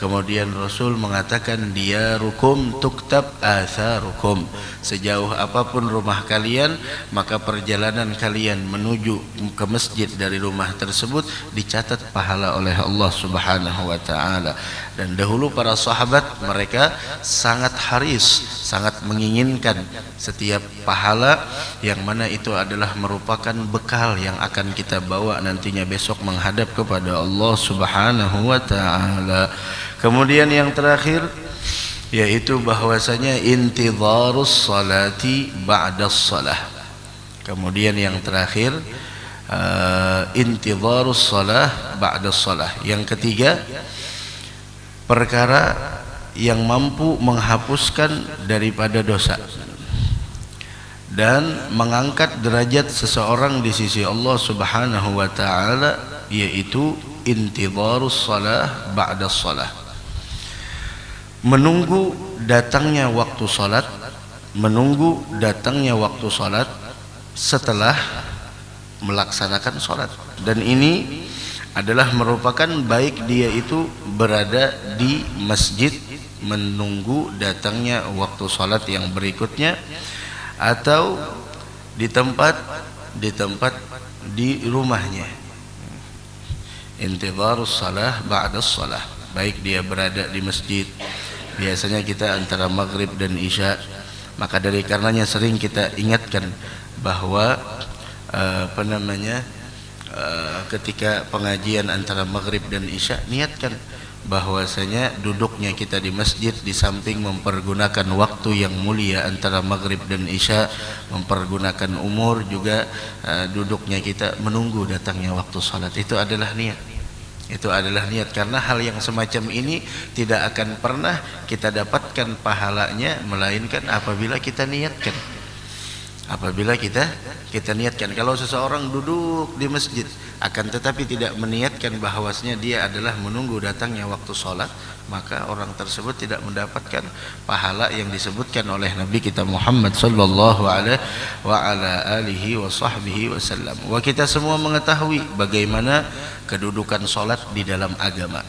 Kemudian Rasul mengatakan diyarukum tuktab atharukum, sejauh apapun rumah kalian maka perjalanan kalian menuju ke masjid dari rumah tersebut dicatat pahala oleh Allah Subhanahu wa taala. Dan dahulu para sahabat mereka sangat haris, sangat menginginkan setiap pahala yang mana itu adalah merupakan bekal yang akan kita bawa nantinya besok menghadap kepada Allah Subhanahu wa taala. Kemudian yang terakhir yaitu bahwasanya intidharus salati ba'das salah. Kemudian yang terakhir intidharus salah ba'das salah. Yang ketiga, perkara yang mampu menghapuskan daripada dosa dan mengangkat derajat seseorang di sisi Allah Subhanahu wa taala, yaitu intidharus salah ba'das salah. Menunggu datangnya waktu salat, menunggu datangnya waktu salat setelah melaksanakan salat. Dan ini adalah merupakan baik dia itu berada di masjid menunggu datangnya waktu salat yang berikutnya, atau di tempat di rumahnya. Intidharus salah ba'das salah, baik dia berada di masjid. Biasanya kita antara maghrib dan isya, maka dari karenanya sering kita ingatkan bahwa ketika pengajian antara maghrib dan isya, niatkan bahwasanya duduknya kita di masjid di samping mempergunakan waktu yang mulia antara maghrib dan isya, mempergunakan umur juga, duduknya kita menunggu datangnya waktu salat. Itu adalah niat. Itu adalah niat, karena hal yang semacam ini tidak akan pernah kita dapatkan pahalanya melainkan apabila kita niatkan. Apabila kita niatkan. Kalau seseorang duduk di masjid akan tetapi tidak meniatkan bahwasanya dia adalah menunggu datangnya waktu sholat, maka orang tersebut tidak mendapatkan pahala yang disebutkan oleh Nabi kita Muhammad sallallahu alaihi wa ala alihi wa sahbihi wasallam. Wa kita semua mengetahui bagaimana kedudukan sholat di dalam agama.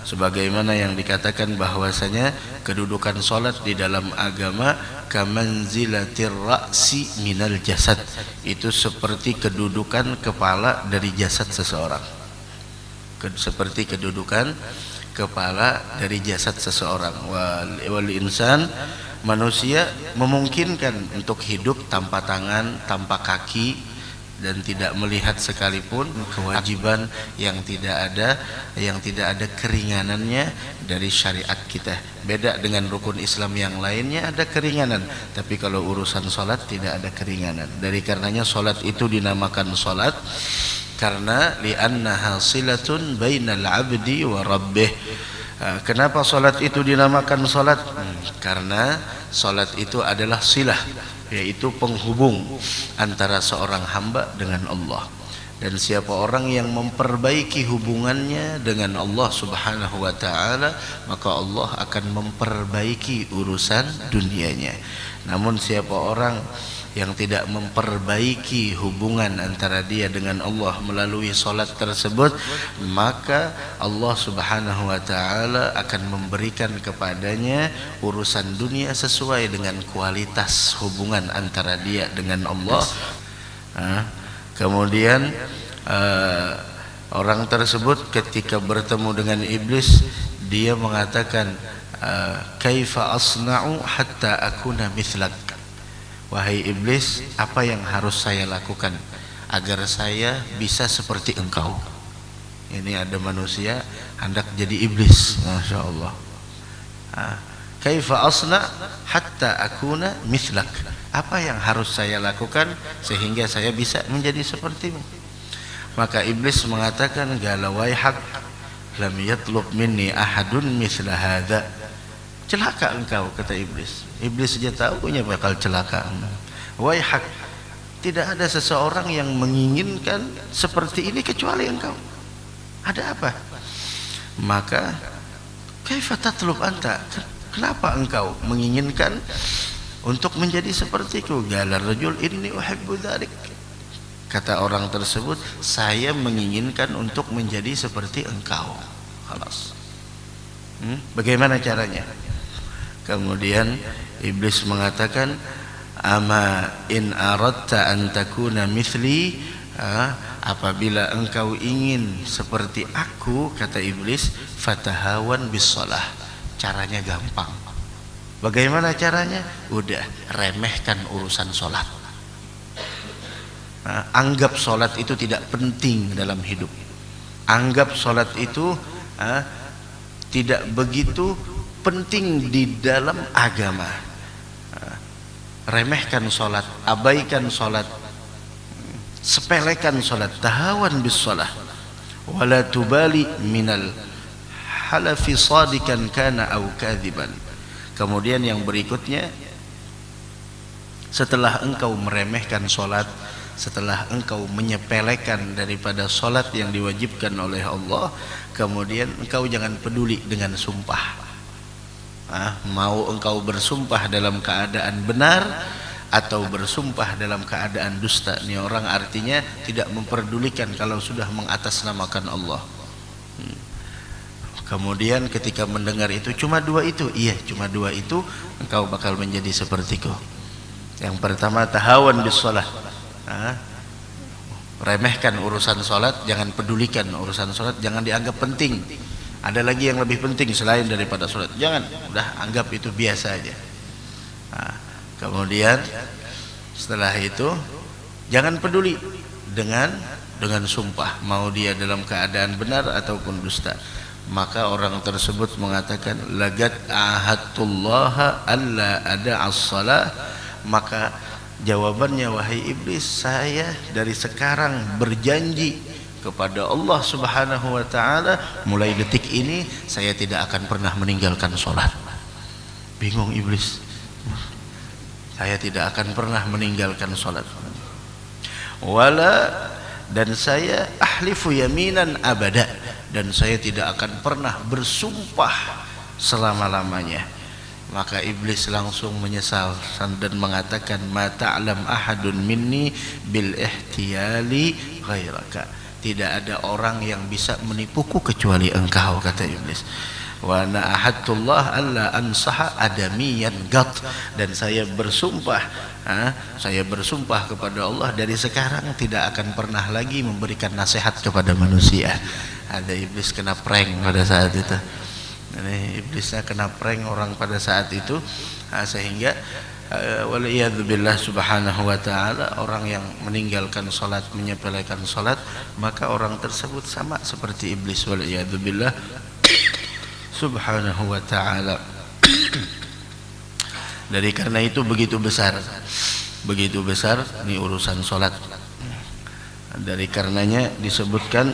Sebagaimana yang dikatakan bahwasanya kedudukan sholat di dalam agama kamanzilatir ra'si minal jasad, itu seperti kedudukan kepala dari jasad seseorang. Seperti kedudukan kepala dari jasad seseorang. Wal insan, manusia memungkinkan untuk hidup tanpa tangan, tanpa kaki, dan tidak melihat sekalipun, kewajiban yang tidak ada keringanannya dari syariat kita. Beda dengan rukun Islam yang lainnya ada keringanan, tapi kalau urusan salat tidak ada keringanan. Dari karenanya salat itu dinamakan salat karena li'annaha silatun bainal 'abdi wa rabbih. Kenapa salat itu dinamakan salat? Karena salat itu adalah silah, yaitu penghubung antara seorang hamba dengan Allah. Dan siapa orang yang memperbaiki hubungannya dengan Allah Subhanahu wa taala, maka Allah akan memperbaiki urusan dunianya. Namun siapa orang yang tidak memperbaiki hubungan antara dia dengan Allah melalui salat tersebut, maka Allah Subhanahu wa taala akan memberikan kepadanya urusan dunia sesuai dengan kualitas hubungan antara dia dengan Allah. Kemudian orang tersebut ketika bertemu dengan iblis, dia mengatakan, kaifa asna'u hatta akuna mithlak. Wahai iblis, apa yang harus saya lakukan agar saya bisa seperti engkau? Ini ada manusia hendak jadi iblis, masya Allah. Kaifa asna hatta akuna mithlak. Apa yang harus saya lakukan sehingga saya bisa menjadi sepertimu? Maka iblis mengatakan, galawayhak lam yatlub minni ahadun mithla hadza. Celaka engkau, kata iblis. Iblis saja tahu punya bakal celaka. Wayhak, tidak ada seseorang yang menginginkan seperti ini kecuali engkau. Ada apa? Maka kaifa tatlub anta? Kenapa engkau menginginkan untuk menjadi sepertiku? Galar rajul inni uhibbu dzalik. Kata orang tersebut, saya menginginkan untuk menjadi seperti engkau. Khalas. Bagaimana caranya? Kemudian iblis mengatakan, ama in aradta an takuna mithli, apabila engkau ingin seperti aku, kata iblis, fatahawan bis shalah. Caranya gampang. Bagaimana caranya? Udah, remehkan urusan sholat. Anggap sholat itu tidak penting dalam hidup. Anggap sholat itu tidak begitu penting di dalam agama. Remehkan sholat, abaikan sholat, sepelekan sholat, tahawan bis shalah, wala tubali minal halafi sadikan kana au kadziban. Kemudian yang berikutnya, setelah engkau meremehkan sholat, setelah engkau menyepelekan daripada sholat yang diwajibkan oleh Allah, kemudian engkau jangan peduli dengan sumpah. Mau engkau bersumpah dalam keadaan benar atau bersumpah dalam keadaan dusta. Ini orang artinya tidak memperdulikan kalau sudah mengatasnamakan Allah. Kemudian ketika mendengar itu, cuma dua itu, iya cuma dua itu, engkau bakal menjadi sepertiku. Yang pertama, tahawan bis shalah, remehkan urusan sholat, jangan pedulikan urusan sholat, jangan dianggap penting. Ada lagi yang lebih penting selain daripada sholat, jangan, udah anggap itu biasa aja. Kemudian setelah itu, jangan peduli dengan sumpah, mau dia dalam keadaan benar ataupun dusta. Maka orang tersebut mengatakan, lagat ahadtullaha alla ada as-salah. Maka jawabannya, wahai iblis, saya dari sekarang berjanji kepada Allah Subhanahu wa ta'ala, mulai detik ini saya tidak akan pernah meninggalkan sholat. Bingung iblis, saya tidak akan pernah meninggalkan sholat. Wala, dan saya ahlifu yaminan abada, dan saya tidak akan pernah bersumpah selama-lamanya. Maka iblis langsung menyesal dan mengatakan, ma ta'lam ahadun minni bil ihtiyali ghairaka. Tidak ada orang yang bisa menipuku kecuali engkau, kata iblis. Wa ana ahadtullah alla ansaha adamiyan gat, dan saya bersumpah kepada Allah, dari sekarang tidak akan pernah lagi memberikan nasihat kepada manusia. Ada iblis kena prank pada saat itu. Ini iblisnya kena prank orang pada saat itu, sehingga waliyadzubillah subhanahu wa ta'ala, orang yang meninggalkan sholat, menyepelekan sholat, maka orang tersebut sama seperti iblis, waliyadzubillah subhanahu wa ta'ala. Dari karena itu begitu besar ini urusan sholat. Dari karenanya disebutkan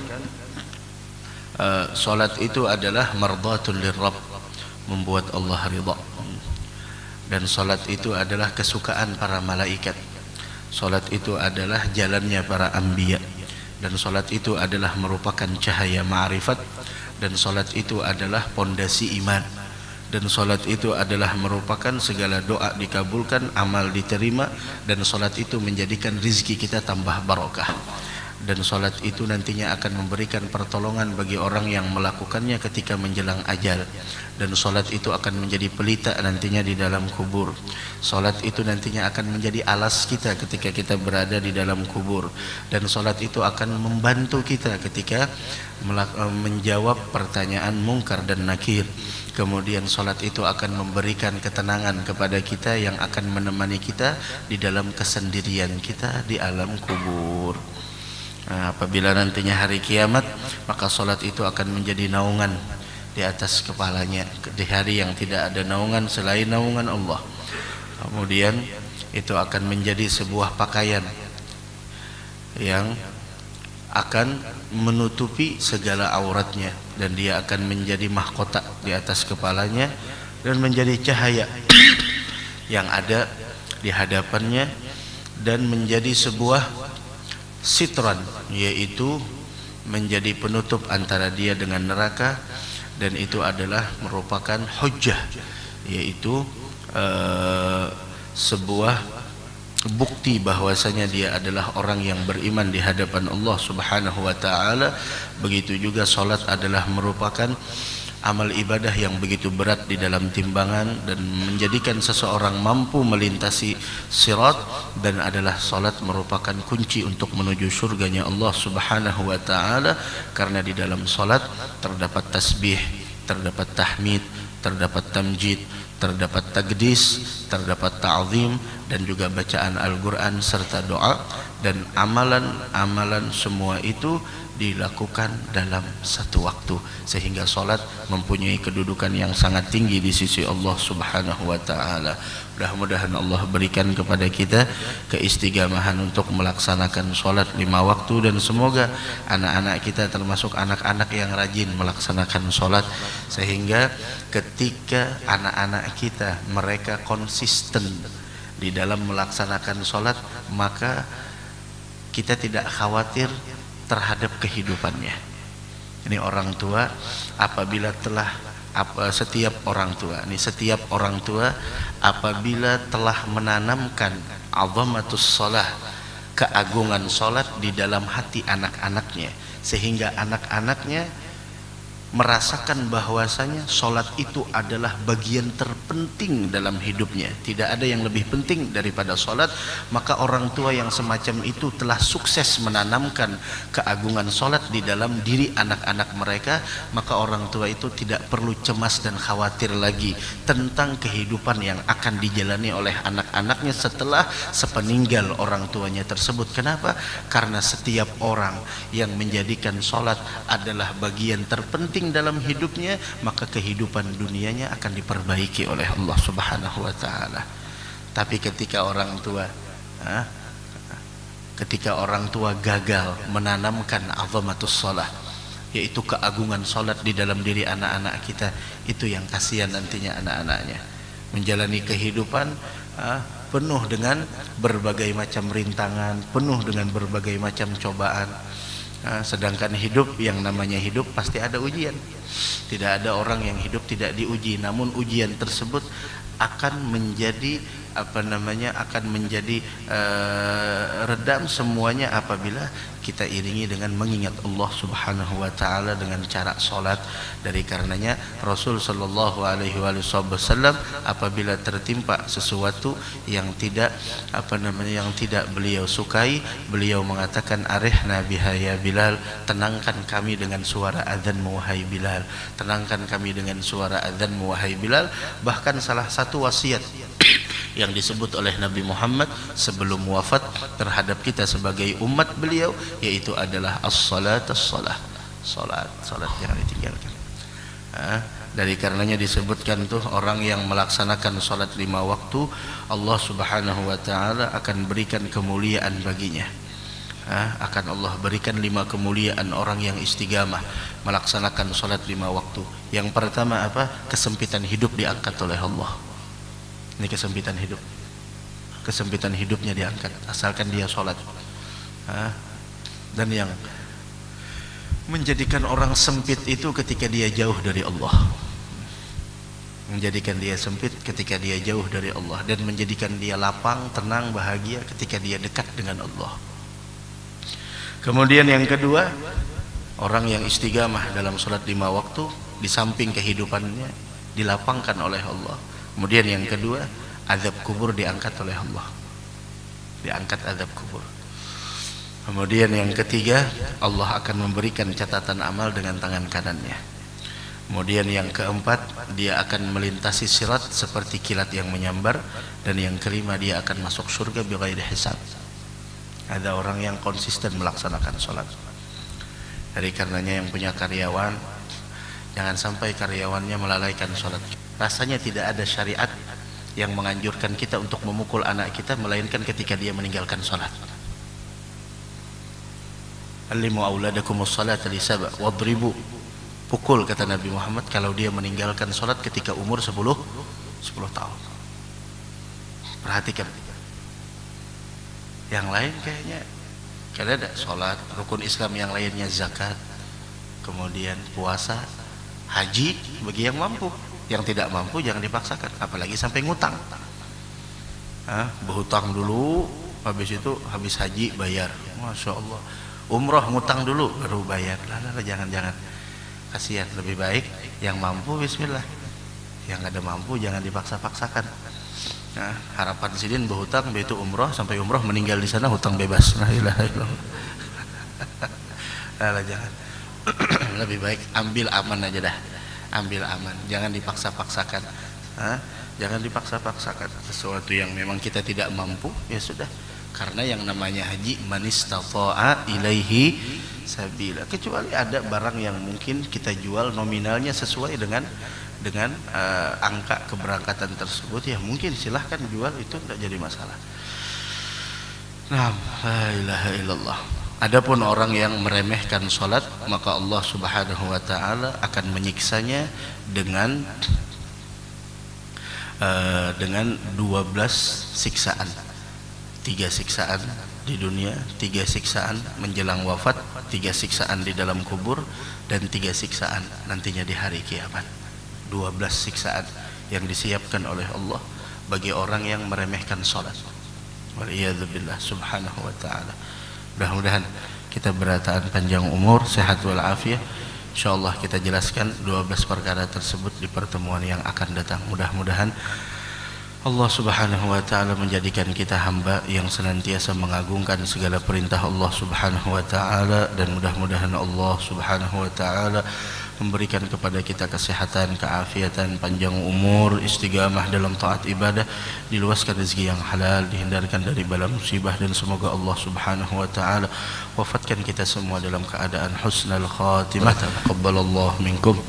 sholat itu adalah mardatul lirrabb, membuat Allah ridha. Dan sholat itu adalah kesukaan para malaikat. Sholat itu adalah jalannya para anbiya. Dan sholat itu adalah merupakan cahaya ma'rifat. Dan sholat itu adalah pondasi iman. Dan sholat itu adalah merupakan segala doa dikabulkan, amal diterima. Dan sholat itu menjadikan rizki kita tambah barokah. Dan sholat itu nantinya akan memberikan pertolongan bagi orang yang melakukannya ketika menjelang ajal. Dan sholat itu akan menjadi pelita nantinya di dalam kubur. Sholat itu nantinya akan menjadi alas kita ketika kita berada di dalam kubur. Dan sholat itu akan membantu kita ketika menjawab pertanyaan mungkar dan nakir. Kemudian sholat itu akan memberikan ketenangan kepada kita yang akan menemani kita di dalam kesendirian kita di alam kubur. Apabila nantinya hari kiamat, maka sholat itu akan menjadi naungan di atas kepalanya di hari yang tidak ada naungan selain naungan Allah. Kemudian itu akan menjadi sebuah pakaian yang akan menutupi segala auratnya, dan dia akan menjadi mahkota di atas kepalanya dan menjadi cahaya yang ada di hadapannya, dan menjadi sebuah sitran, yaitu menjadi penutup antara dia dengan neraka. Dan itu adalah merupakan hujjah, yaitu sebuah bukti bahwasanya dia adalah orang yang beriman di hadapan Allah Subhanahu wa ta'ala. Begitu juga salat adalah merupakan amal ibadah yang begitu berat di dalam timbangan dan menjadikan seseorang mampu melintasi sirat, dan adalah salat merupakan kunci untuk menuju surganya Allah Subhanahu wa taala, karena di dalam salat terdapat tasbih, terdapat tahmid, terdapat tamjid, terdapat taqdis, terdapat ta'zim, dan juga bacaan Al-Quran serta doa. Dan amalan-amalan semua itu dilakukan dalam satu waktu, sehingga salat mempunyai kedudukan yang sangat tinggi di sisi Allah Subhanahu wa taala. Mudah-mudahan Allah berikan kepada kita keistiqamahan untuk melaksanakan salat 5 waktu, dan semoga anak-anak kita termasuk anak-anak yang rajin melaksanakan salat, sehingga ketika anak-anak kita mereka konsisten di dalam melaksanakan salat, maka kita tidak khawatir terhadap kehidupannya. Ini orang tua apabila telah setiap orang tua apabila telah menanamkan azamatus shalah, keagungan salat di dalam hati anak-anaknya, sehingga anak-anaknya merasakan bahwasanya salat itu adalah bagian terpenting dalam hidupnya, tidak ada yang lebih penting daripada salat, maka orang tua yang semacam itu telah sukses menanamkan keagungan salat di dalam diri anak-anak mereka. Maka orang tua itu tidak perlu cemas dan khawatir lagi tentang kehidupan yang akan dijalani oleh anak-anaknya setelah sepeninggal orang tuanya tersebut. Kenapa? Karena setiap orang yang menjadikan salat adalah bagian terpenting dalam hidupnya, maka kehidupan dunianya akan diperbaiki oleh Allah Subhanahu wa taala. Tapi ketika orang tua gagal menanamkan azamatus shalah, yaitu keagungan salat di dalam diri anak-anak kita, itu yang kasihan nantinya anak-anaknya menjalani kehidupan penuh dengan berbagai macam rintangan, penuh dengan berbagai macam cobaan. Sedangkan hidup, yang namanya hidup pasti ada ujian. Tidak ada orang yang hidup tidak diuji, namun ujian tersebut akan menjadi redam semuanya apabila kita iringi dengan mengingat Allah Subhanahu wa taala dengan cara salat. Dari karenanya Rasul sallallahu alaihi wasallam apabila tertimpa sesuatu yang tidak beliau sukai, beliau mengatakan, arihna biha ya Bilal, tenangkan kami dengan suara azanmu wahai Bilal, tenangkan kami dengan suara azanmu wahai Bilal. Bahkan salah satu wasiat yang disebut oleh Nabi Muhammad sebelum wafat terhadap kita sebagai umat beliau, yaitu adalah as-salat, salat jangan ditinggalkan. Dari karenanya disebutkan tuh orang yang melaksanakan salat 5 waktu, Allah Subhanahu wa taala akan berikan kemuliaan baginya. Akan Allah berikan 5 kemuliaan orang yang istiqamah melaksanakan salat 5 waktu. Yang pertama apa? Kesempitan hidup diangkat oleh Allah. Ini kesempitan hidupnya diangkat asalkan dia sholat. Dan yang menjadikan orang sempit itu ketika dia jauh dari Allah, menjadikan dia sempit ketika dia jauh dari Allah, dan menjadikan dia lapang, tenang, bahagia ketika dia dekat dengan Allah. Kemudian yang kedua, orang yang istiqamah dalam sholat 5 waktu, di samping kehidupannya dilapangkan oleh Allah. Kemudian yang kedua, azab kubur diangkat oleh Allah, diangkat azab kubur. Kemudian yang ketiga, Allah akan memberikan catatan amal dengan tangan kanannya. Kemudian yang keempat, dia akan melintasi sirat seperti kilat yang menyambar. Dan yang kelima, dia akan masuk surga bighairi hisab. Ada orang yang konsisten melaksanakan sholat. Dari karenanya yang punya karyawan, jangan sampai karyawannya melalaikan sholat. Rasanya tidak ada syariat yang menganjurkan kita untuk memukul anak kita, melainkan ketika dia meninggalkan salat. Allimu auladakumus salata li sab' wadribu. Pukul, kata Nabi Muhammad, kalau dia meninggalkan salat ketika umur 10 tahun. Perhatikan. Yang lain kayaknya ada salat, rukun Islam yang lainnya zakat, kemudian puasa, haji bagi yang mampu. Yang tidak mampu jangan dipaksakan, apalagi sampai ngutang. Berhutang dulu, habis itu habis haji bayar. Masya Allah. Umroh ngutang dulu baru bayar. Jangan. kasihan. Lebih baik yang mampu bismillah, yang ada mampu jangan dipaksa-paksakan. Nah, harapan sidin berhutang begitu umroh sampai umroh meninggal di sana hutang bebas. La ilaha illallah. Nah, jangan. Lebih baik ambil aman aja dah, ambil aman, jangan dipaksa-paksakan. Jangan dipaksa-paksakan sesuatu yang memang kita tidak mampu, ya sudah. Karena yang namanya haji man istata'a ilaihi sabila, kecuali ada barang yang mungkin kita jual nominalnya sesuai dengan angka keberangkatan tersebut, ya mungkin silahkan jual, itu tidak jadi masalah. Nah, la ilaha illallah. Adapun orang yang meremehkan sholat, maka Allah subhanahu wa ta'ala akan menyiksanya dengan 12 siksaan. 3 siksaan di dunia, 3 siksaan menjelang wafat, 3 siksaan di dalam kubur, dan 3 siksaan nantinya di hari kiamat. 12 siksaan yang disiapkan oleh Allah bagi orang yang meremehkan sholat. Waliyadzubillah subhanahu wa ta'ala. Mudah-mudahan kita berataan panjang umur, sehat walafiat. InsyaAllah kita jelaskan 12 perkara tersebut di pertemuan yang akan datang. Mudah-mudahan Allah subhanahu wa ta'ala menjadikan kita hamba yang senantiasa mengagungkan segala perintah Allah subhanahu wa ta'ala, dan mudah-mudahan Allah subhanahu wa ta'ala memberikan kepada kita kesehatan, keafiatan, panjang umur, istiqamah dalam taat ibadah, diluaskan rezeki yang halal, dihindarkan dari bala musibah, dan semoga Allah subhanahu wa ta'ala wafatkan kita semua dalam keadaan husnul khatimah. Taqabbalallahu minkum.